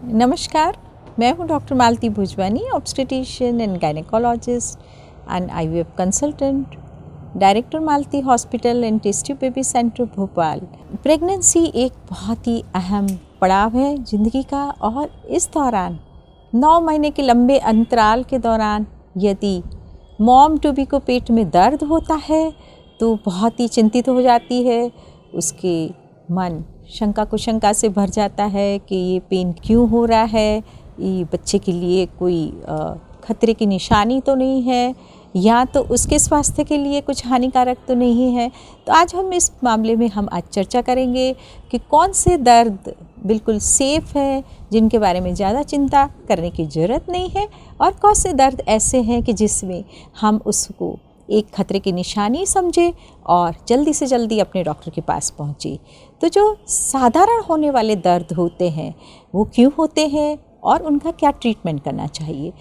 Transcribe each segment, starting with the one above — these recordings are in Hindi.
नमस्कार, मैं हूं doctor Malti Bhujwani, obstetrician and gynaecologist and IVF consultant, director Malti hospital and test tube baby centre Bhopal. Pregnancy एक बहुत ही अहम पड़ाव है ज़िंदगी का, और इस दौरान 9 महीने के लंबे अंतराल के दौरान यदि मॉम टू बी को पेट में दर्द होता है तो बहुत ही चिंतित हो जाती है। उसके मन शंका कुशंका से भर जाता है कि ये पेन क्यों हो रहा है, ये बच्चे के लिए कोई खतरे की निशानी तो नहीं है, या तो उसके स्वास्थ्य के लिए कुछ हानिकारक तो नहीं है। तो आज हम इस मामले में आज चर्चा करेंगे कि कौन से दर्द बिल्कुल सेफ़ है, जिनके बारे में ज़्यादा चिंता करने की ज़रूरत नहीं है, और कौन से दर्द ऐसे हैं कि जिसमें हम उसको एक खतरे की निशानी समझे और जल्दी से जल्दी अपने डॉक्टर के पास पहुँचे। तो जो साधारण होने वाले दर्द होते हैं वो क्यों होते हैं और उनका क्या ट्रीटमेंट करना चाहिए।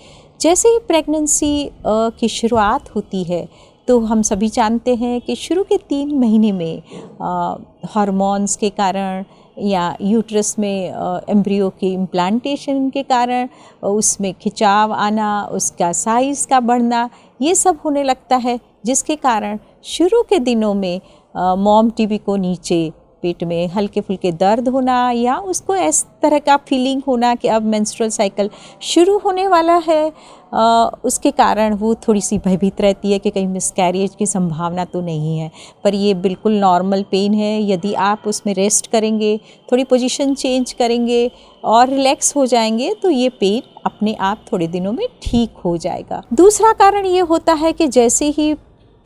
जैसे ही प्रेगनेंसी की शुरुआत होती है तो हम सभी जानते हैं कि शुरू के 3 महीने में हार्मोन्स के कारण या यूट्रस में एम्ब्रियो के इम्प्लांटेशन के कारण उसमें खिंचाव आना, उसका साइज़ का बढ़ना, ये सब होने लगता है, जिसके कारण शुरू के दिनों में मॉम टीबी को नीचे पेट में हल्के फुल्के दर्द होना, या उसको इस तरह का फीलिंग होना कि अब मेंस्ट्रुअल साइकिल शुरू होने वाला है। उसके कारण वो थोड़ी सी भयभीत रहती है कि कहीं मिसकैरेज की संभावना तो नहीं है, पर ये बिल्कुल नॉर्मल पेन है। यदि आप उसमें रेस्ट करेंगे, थोड़ी पोजीशन चेंज करेंगे और रिलैक्स हो जाएंगे तो ये पेन अपने आप थोड़े दिनों में ठीक हो जाएगा। दूसरा कारण ये होता है कि जैसे ही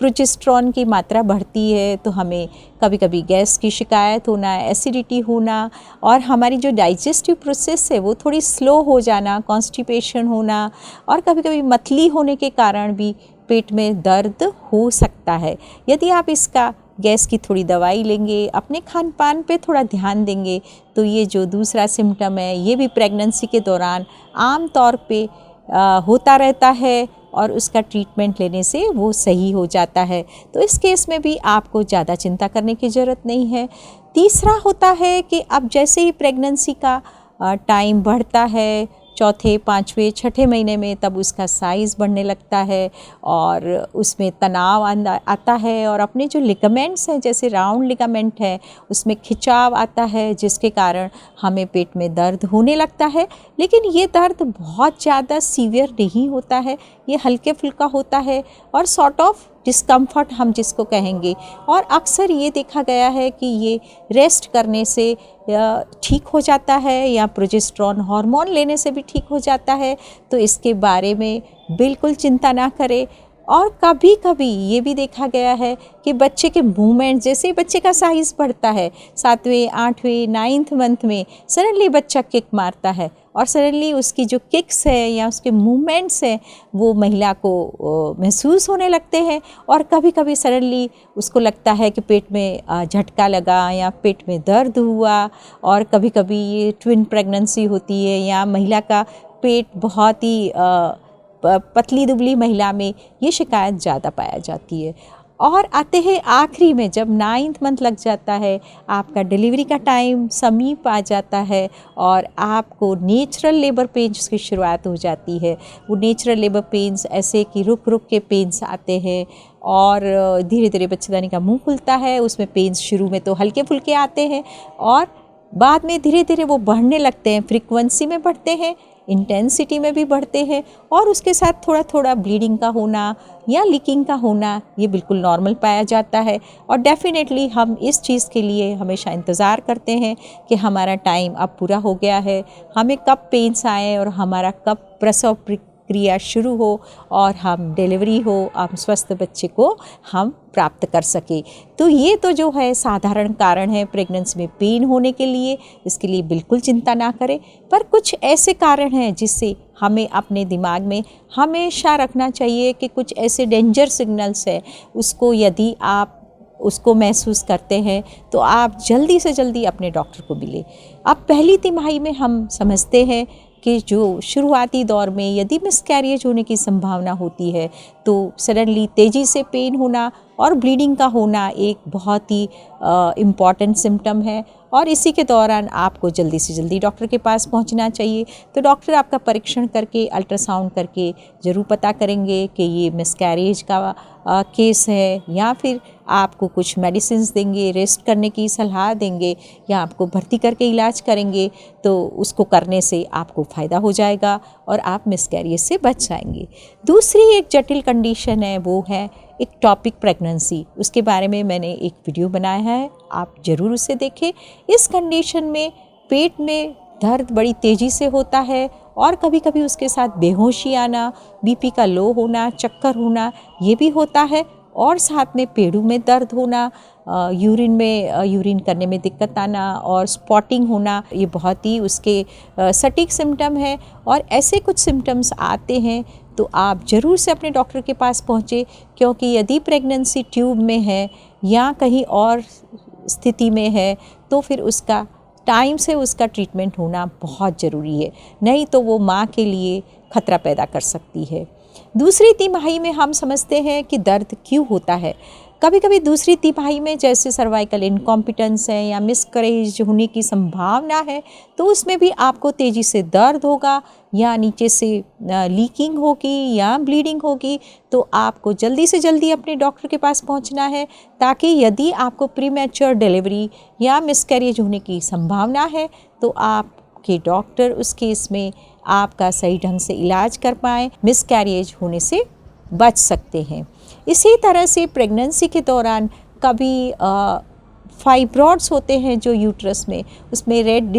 प्रोजेस्टेरॉन की मात्रा बढ़ती है तो हमें कभी कभी गैस की शिकायत होना, एसिडिटी होना, और हमारी जो डाइजेस्टिव प्रोसेस है वो थोड़ी स्लो हो जाना, कॉन्स्टिपेशन होना, और कभी कभी मतली होने के कारण भी पेट में दर्द हो सकता है। यदि आप इसका गैस की थोड़ी दवाई लेंगे, अपने खान पान पे थोड़ा ध्यान देंगे, तो ये जो दूसरा सिम्टम है ये भी प्रेगनेंसी के दौरान आम तौर पे होता रहता है, और उसका ट्रीटमेंट लेने से वो सही हो जाता है। तो इस केस में भी आपको ज़्यादा चिंता करने की ज़रूरत नहीं है। तीसरा होता है कि अब जैसे ही प्रेगनेंसी का टाइम बढ़ता है, चौथे, 5वें, 6ठे महीने में, तब उसका साइज़ बढ़ने लगता है और उसमें तनाव आता है, और अपने जो लिगामेंट्स हैं, जैसे राउंड लिगामेंट है, उसमें खिंचाव आता है, जिसके कारण हमें पेट में दर्द होने लगता है। लेकिन ये दर्द बहुत ज़्यादा सीवियर नहीं होता है, ये हल्के फुल्का होता है और सॉर्ट ऑफ डिस्कम्फर्ट हम जिसको कहेंगे, और अक्सर ये देखा गया है कि ये रेस्ट करने से ठीक हो जाता है, या प्रोजेस्टेरॉन हार्मोन लेने से भी ठीक हो जाता है। तो इसके बारे में बिल्कुल चिंता ना करें। और कभी कभी ये भी देखा गया है कि बच्चे के मूवमेंट, जैसे बच्चे का साइज़ बढ़ता है, 7वें, 8वें, 9th मंथ में सडनली बच्चा किक मारता है, और सडनली उसकी जो किक्स है या उसके मूवमेंट्स हैं वो महिला को महसूस होने लगते हैं, और कभी कभी सडनली उसको लगता है कि पेट में झटका लगा या पेट में दर्द हुआ। और कभी कभी ये ट्विन प्रेगनेंसी होती है, या महिला का पेट बहुत ही पतली दुबली महिला में ये शिकायत ज़्यादा पाया जाती है। और आते हैं आखिरी में, जब 9th मंथ लग जाता है, आपका डिलीवरी का टाइम समीप आ जाता है, और आपको नेचुरल लेबर पेन्स की शुरुआत हो जाती है। वो नेचुरल लेबर पेन्स ऐसे कि रुक रुक के पेन्स आते हैं, और धीरे धीरे बच्चेदानी का मुंह खुलता है। उसमें पेन्स शुरू में तो हल्के फुल्के आते हैं, और बाद में धीरे धीरे वो बढ़ने लगते हैं, फ्रीक्वेंसी में बढ़ते हैं, इंटेंसिटी में भी बढ़ते हैं, और उसके साथ थोड़ा थोड़ा ब्लीडिंग का होना या लीकिंग का होना ये बिल्कुल नॉर्मल पाया जाता है। और डेफिनेटली हम इस चीज़ के लिए हमेशा इंतज़ार करते हैं कि हमारा टाइम अब पूरा हो गया है, हमें कब पेन्स आए और हमारा कब प्रसव प्रक्रिया शुरू हो और हम डिलीवरी हो, हम स्वस्थ बच्चे को हम प्राप्त कर सके। तो ये तो जो है साधारण कारण है प्रेगनेंसी में पेन होने के लिए, इसके लिए बिल्कुल चिंता ना करें। पर कुछ ऐसे कारण हैं जिससे हमें अपने दिमाग में हमेशा रखना चाहिए कि कुछ ऐसे डेंजर सिग्नल्स हैं, उसको यदि आप उसको महसूस करते हैं तो आप जल्दी से जल्दी अपने डॉक्टर को मिलें। अब पहली तिमाही में हम समझते हैं कि जो शुरुआती दौर में यदि मिसकैरेज होने की संभावना होती है तो सडनली तेज़ी से पेन होना और ब्लीडिंग का होना एक बहुत ही इम्पॉर्टेंट सिम्टम है। और इसी के दौरान आपको जल्दी से जल्दी डॉक्टर के पास पहुंचना चाहिए। तो डॉक्टर आपका परीक्षण करके, अल्ट्रासाउंड करके ज़रूर पता करेंगे कि ये मिसकैरेज का केस है, या फिर आपको कुछ मेडिसिन्स देंगे, रेस्ट करने की सलाह देंगे, या आपको भर्ती करके इलाज करेंगे। तो उसको करने से आपको फ़ायदा हो जाएगा और आप मिसकैरेज से बच जाएंगे। दूसरी एक जटिल कंडीशन है, वो है एक्टॉपिक प्रेगनेंसी। उसके बारे में मैंने एक वीडियो बनाया है, आप ज़रूर उसे देखें। इस कंडीशन में पेट में दर्द बड़ी तेज़ी से होता है और कभी कभी उसके साथ बेहोशी आना, बीपी का लो होना, चक्कर होना, ये भी होता है। और साथ में पेड़ों में दर्द होना, यूरिन करने में दिक्कत आना और स्पॉटिंग होना, ये बहुत ही उसके सटीक सिम्टम है। और ऐसे कुछ सिम्टम्स आते हैं तो आप ज़रूर से अपने डॉक्टर के पास पहुँचे, क्योंकि यदि प्रेगनेंसी ट्यूब में है या कहीं और स्थिति में है तो फिर उसका टाइम से उसका ट्रीटमेंट होना बहुत ज़रूरी है, नहीं तो वो माँ के लिए खतरा पैदा कर सकती है। दूसरी तिमाही में हम समझते हैं कि दर्द क्यों होता है। कभी कभी दूसरी तिमाही में जैसे सर्वाइकल इनकॉम्पिटेंस है या मिसकैरेज होने की संभावना है, तो उसमें भी आपको तेज़ी से दर्द होगा या नीचे से लीकिंग होगी या ब्लीडिंग होगी। तो आपको जल्दी से जल्दी अपने डॉक्टर के पास पहुंचना है, ताकि यदि आपको प्रीमैच्योर डिलीवरी या मिसकैरेज होने की संभावना है तो आपके डॉक्टर उस केस में आपका सही ढंग से इलाज कर पाएँ, मिसकैरेज होने से बच सकते हैं। इसी तरह से प्रेगनेंसी के दौरान कभी फाइब्रॉइड्स होते हैं जो यूट्रस में, उसमें रेड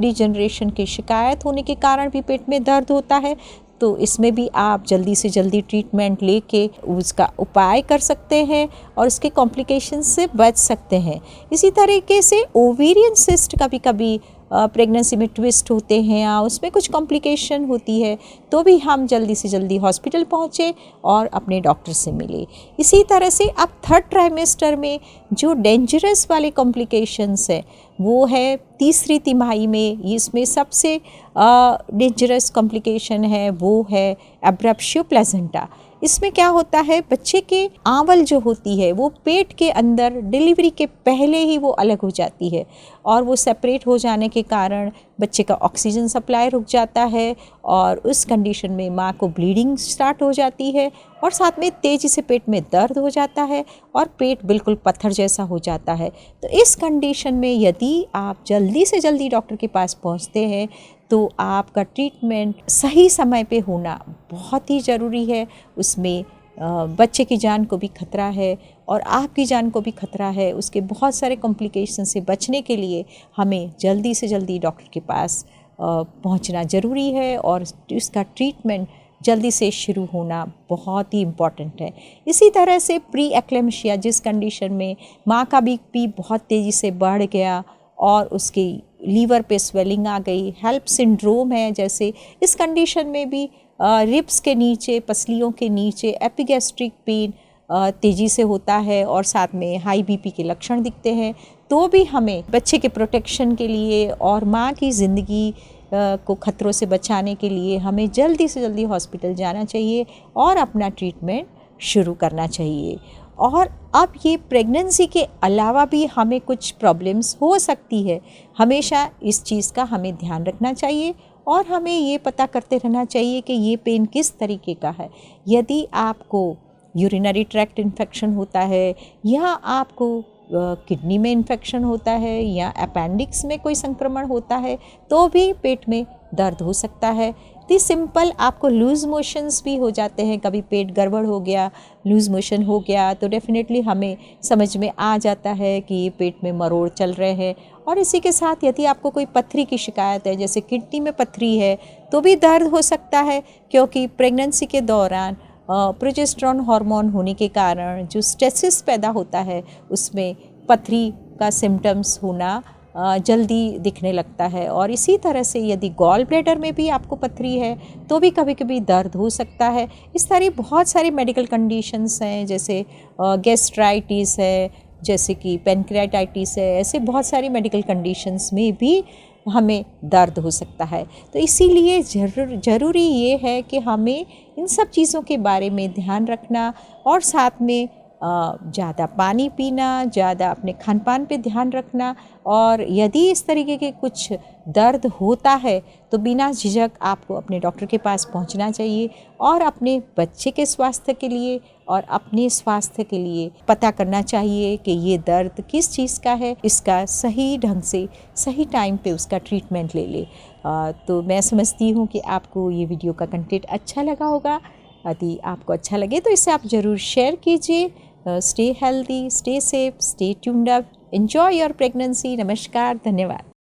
डिजनरेशन की शिकायत होने के कारण भी पेट में दर्द होता है। तो इसमें भी आप जल्दी से जल्दी ट्रीटमेंट लेके उसका उपाय कर सकते हैं और उसके कॉम्प्लिकेशंस से बच सकते हैं। इसी तरीके से ओवेरियन सिस्ट कभी कभी प्रेगनेंसी में ट्विस्ट होते हैं या उसमें कुछ कॉम्प्लिकेशन होती है, तो भी हम जल्दी से जल्दी हॉस्पिटल पहुँचे और अपने डॉक्टर से मिले। इसी तरह से अब थर्ड ट्राइमेस्टर में जो डेंजरस वाले कॉम्प्लिकेशंस है वो है तीसरी तिमाही में। इसमें सबसे डेंजरस कॉम्प्लिकेशन है वो है एब्रप्शियो प्लेसेंटा। इसमें क्या होता है, बच्चे के आंवल जो होती है वो पेट के अंदर डिलीवरी के पहले ही वो अलग हो जाती है, और वो सेपरेट हो जाने के कारण बच्चे का ऑक्सीजन सप्लाई रुक जाता है और उस कंडीशन में माँ को ब्लीडिंग स्टार्ट हो जाती है और साथ में तेज़ी से पेट में दर्द हो जाता है और पेट बिल्कुल पत्थर जैसा हो जाता है। तो इस कंडीशन में यदि आप जल्दी से जल्दी डॉक्टर के पास पहुँचते हैं तो आपका ट्रीटमेंट सही समय पे होना बहुत ही ज़रूरी है। उसमें बच्चे की जान को भी खतरा है और आपकी जान को भी खतरा है। उसके बहुत सारे कॉम्प्लिकेशन से बचने के लिए हमें जल्दी से जल्दी डॉक्टर के पास पहुंचना ज़रूरी है और इसका ट्रीटमेंट जल्दी से शुरू होना बहुत ही इम्पॉर्टेंट है। इसी तरह से प्री एक्लेम्शिया, जिस कंडीशन में माँ का बीपी बहुत तेज़ी से बढ़ गया और उसकी लीवर पे स्वेलिंग आ गई, हेल्प सिंड्रोम है जैसे, इस कंडीशन में भी रिब्स के नीचे, पसलियों के नीचे एपिगैस्ट्रिक पेन तेज़ी से होता है और साथ में हाई बीपी के लक्षण दिखते हैं। तो भी हमें बच्चे के प्रोटेक्शन के लिए और माँ की ज़िंदगी को खतरों से बचाने के लिए हमें जल्दी से जल्दी हॉस्पिटल जाना चाहिए और अपना ट्रीटमेंट शुरू करना चाहिए। और अब ये प्रेगनेंसी के अलावा भी हमें कुछ प्रॉब्लम्स हो सकती है, हमेशा इस चीज़ का हमें ध्यान रखना चाहिए और हमें ये पता करते रहना चाहिए कि ये पेन किस तरीके का है। यदि आपको यूरिनरी ट्रैक्ट इन्फेक्शन होता है या आपको किडनी में इन्फेक्शन होता है या अपेंडिक्स में कोई संक्रमण होता है तो भी पेट में दर्द हो सकता है। तो सिंपल आपको लूज़ मोशंस भी हो जाते हैं, कभी पेट गड़बड़ हो गया, लूज़ मोशन हो गया तो डेफिनेटली हमें समझ में आ जाता है कि ये पेट में मरोड़ चल रहे हैं। और इसी के साथ यदि आपको कोई पथरी की शिकायत है, जैसे किडनी में पथरी है, तो भी दर्द हो सकता है, क्योंकि प्रेगनेंसी के दौरान प्रोजेस्टेरोन हार्मोन होने के कारण जो स्ट्रेसेस पैदा होता है उसमें पथरी का सिम्टम्स होना जल्दी दिखने लगता है। और इसी तरह से यदि गॉल ब्लैडर में भी आपको पथरी है तो भी कभी कभी दर्द हो सकता है। इस तरह बहुत सारी मेडिकल कंडीशंस हैं, जैसे गैस्ट्राइटिस है, जैसे कि पेनक्रियाटाइटिस है, ऐसे बहुत सारी मेडिकल कंडीशंस में भी हमें दर्द हो सकता है। तो इसीलिए ज़रूरी ये है कि हमें इन सब चीज़ों के बारे में ध्यान रखना और साथ में ज़्यादा पानी पीना, ज़्यादा अपने खान पान पे ध्यान रखना, और यदि इस तरीके के कुछ दर्द होता है तो बिना झिझक आपको अपने डॉक्टर के पास पहुंचना चाहिए और अपने बच्चे के स्वास्थ्य के लिए और अपने स्वास्थ्य के लिए पता करना चाहिए कि ये दर्द किस चीज़ का है, इसका सही ढंग से सही टाइम पे उसका ट्रीटमेंट ले ले। तो मैं समझती हूँ कि आपको ये वीडियो का कंटेंट अच्छा लगा होगा। यदि आपको अच्छा लगे तो इसे आप ज़रूर शेयर कीजिए। Stay healthy, stay safe, stay tuned up, enjoy your pregnancy. नमस्कार, धन्यवाद।